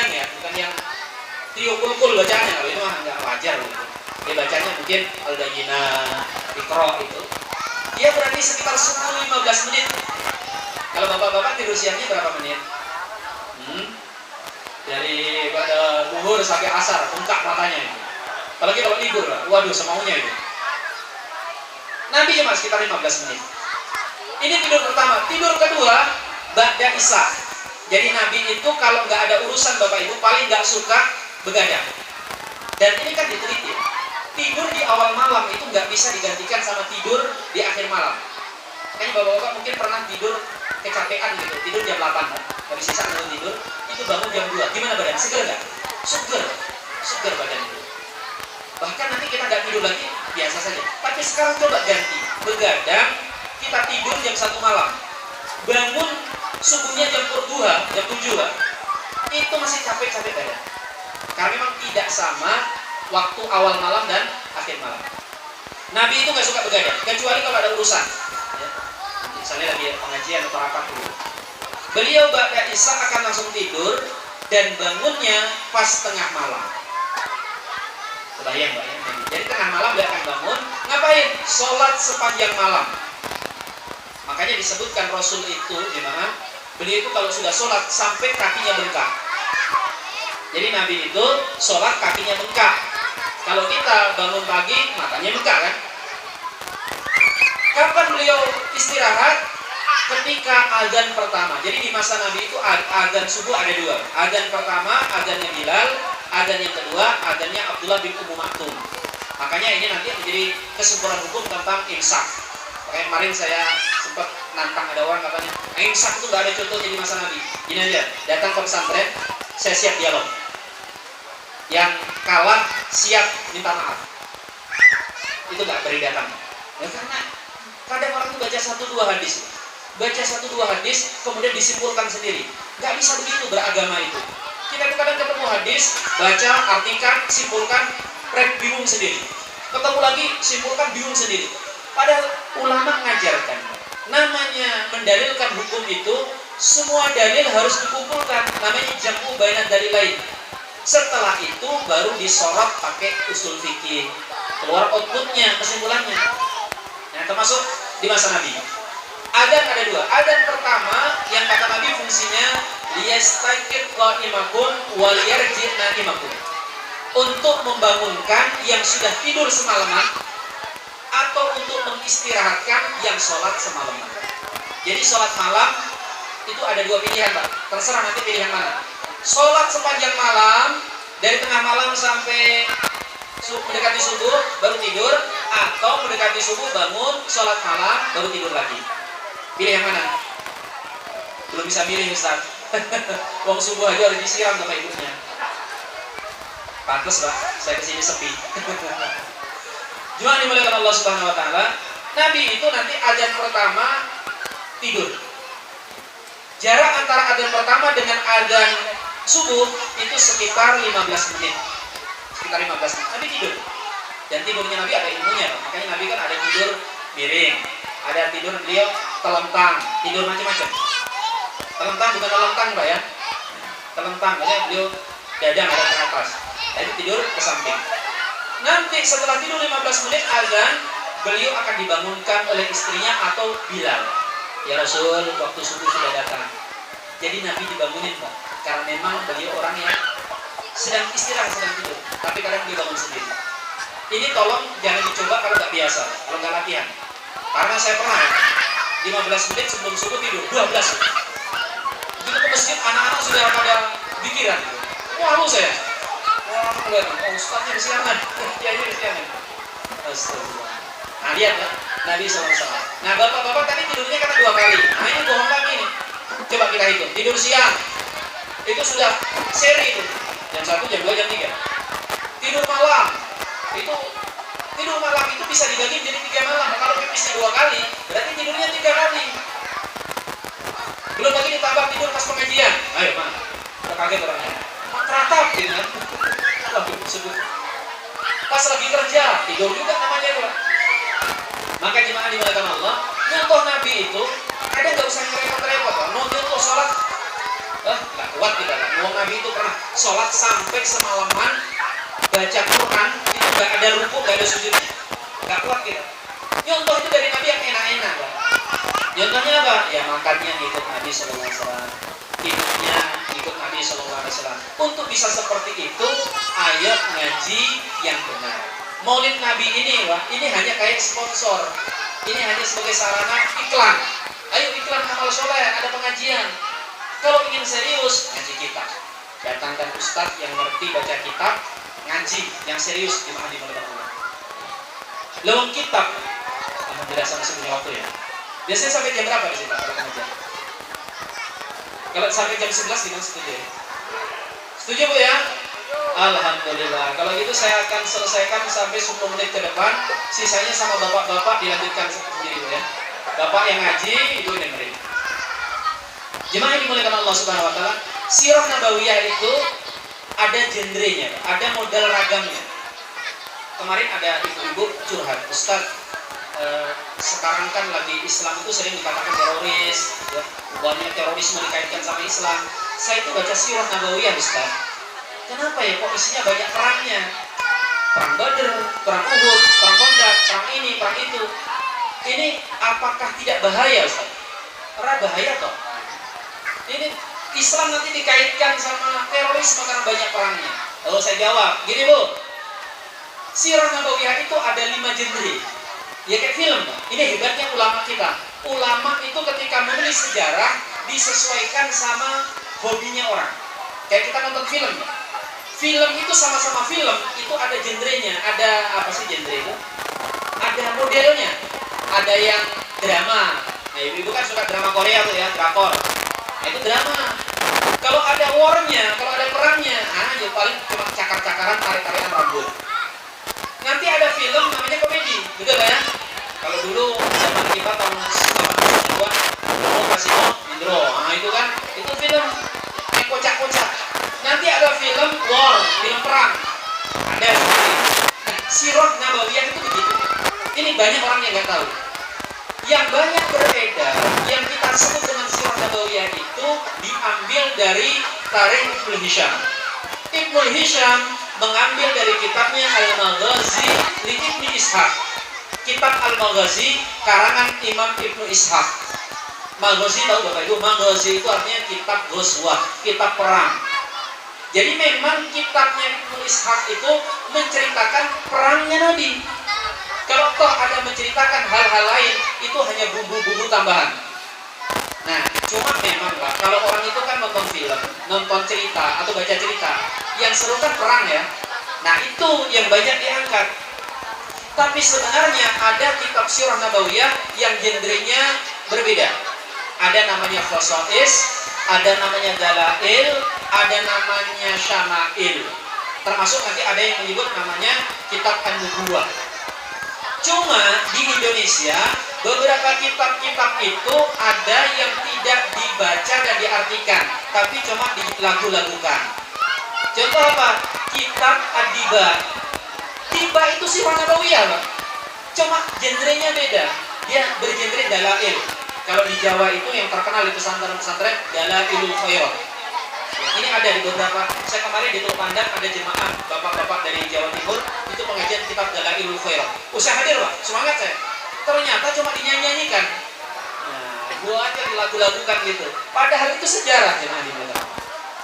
panjang ya, bukan yang trio kul bacanya. Kalau itu mah nggak wajar gitu. Dia bacanya mungkin Al-Bayyinah, Iqra itu. Dia berarti sekitar 10-15 menit. Kalau bapak-bapak tidur siangnya berapa menit? Dari pada duhur sampai asar, bengkak matanya itu. Apalagi kalau libur, waduh semaunya itu. Nabi cuma sekitar 15 menit. Ini tidur pertama. Tidur kedua, ba'da isya. Jadi Nabi itu kalau nggak ada urusan Bapak Ibu paling nggak suka begadang. Dan ini kan diteliti. Tidur di awal malam itu nggak bisa digantikan sama tidur di akhir malam. Makanya bapak-bapak mungkin pernah tidur kecapean gitu, tidur jam 8 kan? Habis sisa tidur, itu bangun jam 2. Gimana badan? Seger nggak? Seger badan itu. Bahkan nanti kita nggak tidur lagi, biasa saja. Tapi sekarang coba ganti, begadang, kita tidur jam 1 malam, bangun subuhnya jam 2, jam 7 kan? Itu masih capek-capek badan. Karena memang tidak sama waktu awal malam dan akhir malam. Nabi itu nggak suka begadang, kecuali kalau ada urusan. Ya. Misalnya lagi pengajian atau rapat dulu. Beliau ba'da isya akan langsung tidur dan bangunnya pas tengah malam. Bayang. Jadi tengah malam dia akan bangun, ngapain? Sholat sepanjang malam. Makanya disebutkan Rasul itu gimana? Beliau itu kalau sudah sholat sampai kakinya bengkak. Jadi Nabi itu sholat kakinya bengkak. Kalau kita bangun pagi, matanya bengkak kan? Kapan beliau istirahat? Ketika azan pertama. Jadi di masa Nabi itu azan subuh ada 2. Azan pertama, azannya Bilal. Azan yang kedua, azannya Abdullah bin Ummu Maktum. Makanya ini nanti menjadi kesimpulan hukum tentang imsak. Makanya kemarin saya sempat nantang ada orang katanya, imsak itu gak ada contohnya di masa Nabi. Gini aja, datang ke pesantren, saya siap dialog. Yang kalah siap minta maaf. Itu gak beri datang. Ya, karena kadang orang itu baca 1-2 hadis. Baca 1-2 hadis, kemudian disimpulkan sendiri. Gak bisa begitu beragama itu. Kita kadang ketemu hadis, baca, artikan, simpulkan, bingung sendiri. Ketemu lagi, simpulkan, bingung sendiri. Padahal ulama mengajarkan, namanya mendalilkan hukum itu, semua dalil harus dikumpulkan. Namanya jam'u baina dalilain. Setelah itu baru disorot pakai usul fikih. Keluar outputnya, kesimpulannya. Nah, termasuk di masa Nabi. Adzan ada 2. Adzan pertama yang kata Nabi fungsinya liyastaqid qa'imakum wal yarji' na'imakum. Untuk membangunkan yang sudah tidur semalaman atau untuk mengistirahatkan yang sholat semalaman. Jadi sholat malam itu ada 2 pilihan, Pak. Terserah nanti pilihan mana. Sholat sepanjang malam dari tengah malam sampai mendekati subuh baru tidur, atau mendekati subuh bangun sholat malam baru tidur lagi. Pilih yang mana? Belum bisa milih, Ustaz. Wong subuh aja harus disiram sama ibunya. Pantes, Pak, saya kesini sepi. Cuma dimuliakan Allah Subhanahu Wa Taala. Nabi itu nanti adzan pertama tidur. Jarak antara adzan pertama dengan adzan subuh itu sekitar 15 menit. Sekitar 15 menit. Nabi tidur. Dan tidurnya Nabi ada ilmunya, Pak. Makanya Nabi kan ada tidur miring, ada tidur beliau telentang, tidur macam-macam. Telentang bukan telentang, Pak ya. Telentang, makanya beliau dadang ada ke atas. Jadi tidur ke samping. Nanti setelah tidur 15 menit azan, beliau akan dibangunkan oleh istrinya atau Bilal. Ya Rasul, waktu subuh sudah datang. Jadi Nabi dibangunin, Pak. Karena memang beliau orang yang sedang istirahat, sedang tidur. Tapi kadang dibangun sendiri. Ini tolong jangan dicoba kalau nggak biasa, kalau nggak latihan. Karena saya pernah 15 menit sebelum subuh tidur, 12 menit. Begitu ke masjid, anak-anak sudah pada pikiran. Wah, lu saya. Wah, oh, ustaznya kesiangan. Ya, ini kesiangan. Astagfirullah. Nah, lihat ya, Nabi SAW. Nah, bapak-bapak tadi tidurnya kata 2 kali. Nah, ini bohong lagi nih. Coba kita hitung. Tidur siang, itu sudah seri itu. Jam 1, jam 2, jam 3. Tidur malam, itu bisa dibagi menjadi 3 malam. Kalau pipisnya 2 kali, berarti tidurnya 3 kali. Belum lagi ditambah tidur pas pengajian. Ayo, mana? Udah kaget orangnya. Teratap gitu kan. Waduh, sebut. Pas lagi kerja, tidur juga namanya itu. Maka jemaah dimuliakan Allah, nyontoh Nabi itu kadang nggak usah repot-repot. Mau nyontoh sholat Nggak kuat kita kan. Nabi itu pernah sholat sampai semalaman, baca Quran itu nggak ada rukuk, nggak ada sujudnya, nggak kuat kita. Contoh itu dari Nabi yang enak-enak lah. Contohnya apa? Ya makannya ikut Nabi SAW, hidupnya ikut Nabi SAW. Untuk bisa seperti itu, ayo ngaji yang benar. Maulid Nabi ini, Pak, ini hanya kayak sponsor. Ini hanya sebagai sarana iklan. Ayo iklan amal soleh, ada pengajian. Kalau ingin serius, ngaji kitab. Datangkan ustadz yang ngerti baca kitab, ngaji yang serius di mana dimulai Allah. Lewat kitab, alhamdulillah sama punya waktu ya. Biasanya sampai jam berapa di sini kalau pengajian? Kalau sampai jam 11 gimana, setuju ya? Setuju Bu ya? Alhamdulillah. Kalau gitu saya akan selesaikan sampai 10 menit ke depan. Sisanya sama bapak-bapak dilanjutkan sendiri Bu ya. Bapak yang ngaji, ibu yang dengerin. Jemaah yang dimuliakan Allah Subhanahu wa taala, sirah nabawiyah itu ada genrenya, ada model ragamnya. Kemarin ada ibu-ibu curhat, Ustaz, sekarang kan lagi Islam itu sering dikatakan teroris, ya, banyak terorisme dikaitkan sama Islam. Saya itu baca sirah nabawiyah, Ustaz. Kenapa ya kok isinya banyak perangnya? Perang Badr, perang Uhud, perang Khandaq, perang ini, perang itu. Ini apakah tidak bahaya, Ustaz? Karena bahaya toh. Ini Islam nanti dikaitkan sama terorisme karena banyak perangnya. Lalu saya jawab, gini Bu, sirah nabawiyah itu ada 5 genre. Ya kayak film. Ini hebatnya ulama kita. Ulama itu ketika menulis sejarah disesuaikan sama hobinya orang. Kayak kita nonton film. Film itu sama-sama film, itu ada genrenya. Ada apa sih genre itu? Ada modelnya. Ada yang drama. Nah, ibu-ibu kan suka drama Korea tuh ya, drakor. Nah, itu drama. Kalau ada war-nya, kalau ada perangnya, ya paling cuma cakar-cakaran, tarik-tarikan rambut. Nanti ada film namanya komedi, betul ya? Kalau dulu zaman kita tahun 80-an, Kasino, Indro, itu kan, itu film yang kocak-kocak. Nanti ada film war, film perang. Ada seperti itu. Nah, sirah nabawiyah itu begitu. Ini banyak orang yang nggak tahu. Yang banyak beredar, yang kita sebut dengan sirah nabawiyah itu diambil dari Tarikh Ibnu Hisham. Ibnu Hisham mengambil dari kitabnya Al-Maghazi li Ibnu Ishaq. Kitab Al-Maghazi karangan Imam Ibnu Ishaq. Maghazi tahu Bapak Ibu, Maghazi itu artinya kitab ghazwah, kitab perang. Jadi memang kitabnya Ibnu Ishaq itu menceritakan perangnya Nabi. Kalau toh ada menceritakan hal-hal lain, itu hanya bumbu-bumbu tambahan. Nah, cuma memang Pak, kalau orang itu kan nonton film, nonton cerita atau baca cerita, yang seru kan perang ya. Nah, itu yang banyak diangkat. Tapi sebenarnya ada kitab sirah nabawiyah yang genrenya berbeda. Ada namanya khosais, ada namanya dalail, ada namanya syama'il. Termasuk nanti ada yang menyebut namanya kitab an-nubuwah. Cuma di Indonesia beberapa kitab-kitab itu ada yang tidak dibaca dan diartikan, tapi cuma dilagu-lagukan. Contoh apa? Kitab Ad-Diba. Diba itu sirah nabawiyah, Pak. Cuma genrenya beda. Dia bergenre dalail. Kalau di Jawa itu yang terkenal di pesantren-pesantren Dalailul Khairat. Ini ada di beberapa. Saya kemarin di Teluk Pandan ada jemaah bapak-bapak dari Jawa Timur itu pengajian kitab Dalailul Khairat. Saya hadir Pak, semangat saya. Ternyata cuma dinyanyikan. Nah, gua aja dilagu-lagukan gitu. Padahal itu sejarah jemaah di mana.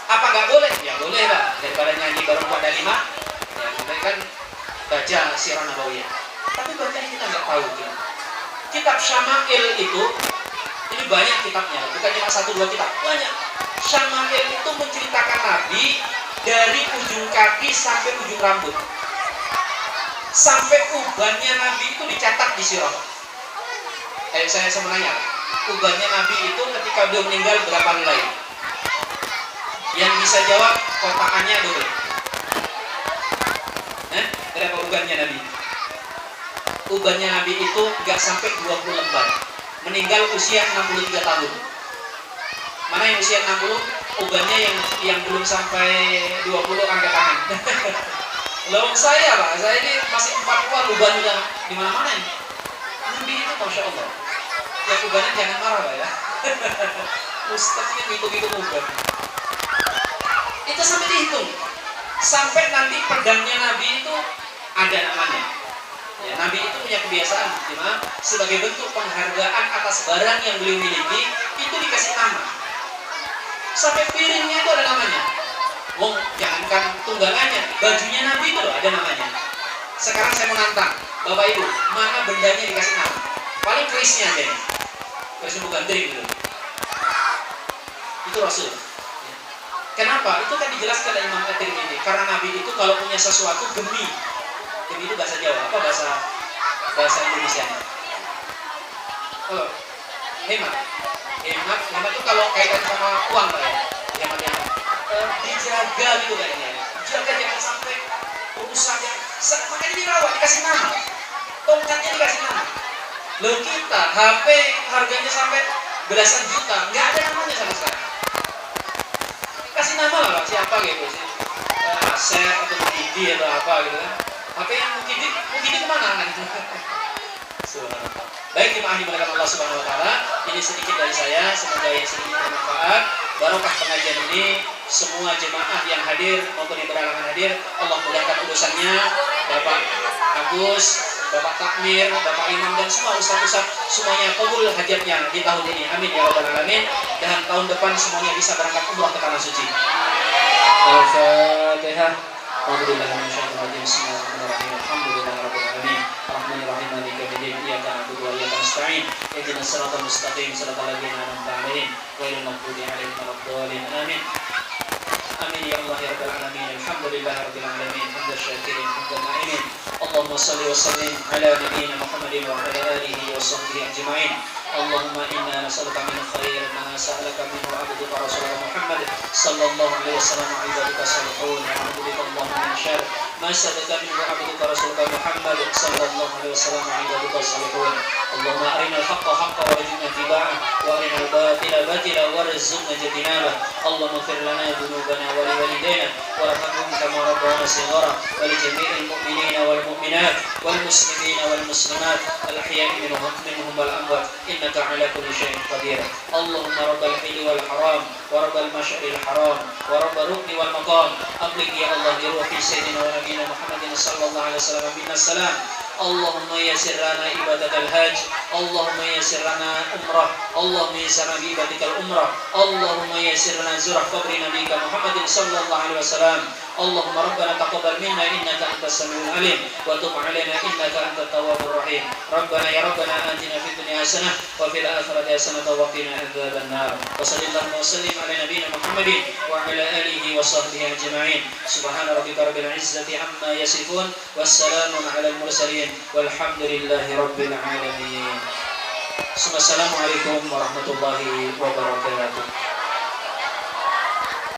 Apa nggak boleh? Ya boleh Pak. Daripada nyanyi baru pada 5, ya kita kan baca sirah nabawiyah. Tapi bacanya kita nggak tahu gitu. Kitab Syama'il itu ini banyak kitabnya, bukan cuma 1-2 kitab, banyak. Syama'il itu menceritakan Nabi dari ujung kaki sampai ujung rambut. Sampai ubannya Nabi itu dicatat di sirah. Saya menanya, ubannya Nabi itu ketika beliau meninggal berapa helai? Yang bisa jawab kotakannya dulu. Berapa ubannya Nabi? Ubannya Nabi itu nggak sampai 20 lembar. Meninggal usia 63 tahun. Mana yang usia 60? Ubannya yang belum sampai 20 angkat tangan. Lalu saya Pak, saya ini masih 40 uban udah di mana-mana ini. Nabi itu Masya Allah. Yang ubannya jangan marah Pak ya. Ustaznya gitu-gitu juga. Itu sampai dihitung. Sampai nanti pedangnya Nabi itu ada namanya. Ya, Nabi itu punya kebiasaan, gimana? Sebagai bentuk penghargaan atas barang yang beliau miliki, itu dikasih nama. Sampai piringnya itu ada namanya. Wong, jangankan tunggangannya, bajunya Nabi itu loh ada namanya. Sekarang saya mau nantang, Bapak Ibu, mana bendanya dikasih nama? Paling kerisnya aja nih. Keris bukan trik gitu. Itu Rasul. Kenapa? Itu kan dijelaskan oleh Imam At-Tirmidzi. Karena Nabi itu kalau punya sesuatu gemi. Gemi itu bahasa Jawa, apa bahasa Indonesia? Oh, hemat. Hemat itu kalau kaitan sama uang Pak ya. Hemat. Dijaga gitu kayaknya. Jaga jangan sampai urusannya. Makanya dirawat, dikasih nama. Tongkatnya dikasih nama. Loh kita HP harganya sampai belasan juta, nggak ada namanya sama sekali. Kasih nama lah Pak, siapa gitu sih? Asep atau Mukidi atau apa gitu kan? HP yang Mukidi kemana kan? Baik, jemaah dimuliakan Allah Subhanahu Wa Taala. Ini sedikit dari saya, semoga yang sedikit bermanfaat. Barokah pengajian ini, semua jemaah yang hadir maupun yang berhalangan hadir, Allah mudahkan urusannya. Bapak Agus, Bapak Takmir, Bapak Imam dan semua ustaz-ustaz semuanya kabul hajatnya di tahun ini. Amin ya rabbal alamin. Dan tahun depan semuanya bisa berangkat umrah ke tanah suci. Al-Fatihah. Bismillahirrahmanirrahim. Alhamdulillahirabbil alamin. Arrahmanirrahim. Maliki yaumiddin. Iyyaka na'budu wa iyyaka nasta'in. Ihdinas siratal mustaqim. Siratal ladzina an'amta 'alaihim ghairil maghdubi 'alaihim waladdallin. Amin. Amin ya Allah ya rabbal alamin. Alhamdulillahirabbil alamin. Hamdan syakirin, hamdan na'imin. Allahumma shalli wa sallim ala nabiyyina Muhammadin wa ala alihi wa sahbihi ajma'in. Allahumma inna nas'aluka min khairin ma sa'alaka minhu 'abduka rasulullah Muhammad sallallahu alaihi wasallam wa ibadika salihun wa a'udzu bika Allahumma min syarr ma sa'alaka minhu 'abduka rasulullah Muhammad sallallahu alaihi wasallam wa ibadika salihun. Allahumma arina al-haqqa haqqan warzuqna ittiba'ah wa arina al-batila batilan warzuqna ijtinabah. Allahumma ighfir lana dhunubana wa liwalidayna warhamhum kama rabbayana shighara wa li jami'il mu'minina wal mu'minat wal muslimina wal muslimat al-ahya'i minhum wal amwat. إنك على كل شيء قدير. اللهم رب الحل والحرام ورب المشعر الحرام ورب الركن والمقام أبلغ يا الله لروح سيدنا ونبينا محمد صلى الله عليه وسلم منا السلام. اللهم يسر لنا عبادة الحج. اللهم يسر لنا عمرة. اللهم يسر لنا بعبادك العمرة. اللهم يسر لنا زيارة قبر نبيك محمد صلى الله عليه وسلم. اللهم ربنا تقبل منا إنك أنت السميع العليم وتب علينا إنك أنت التواب الرحيم. ربنا يا ربنا آتنا في الدنيا حسنة وفي الآخرة حسنة وقنا عذاب النار. وصلى الله وسلم على نبينا محمد وعلى آله وصحبه أجمعين. سبحان ربك رب العزة عما يصفون والسلام على المرسلين والحمد لله رب العالمين. Assalamualaikum warahmatullahi wabarakatuh.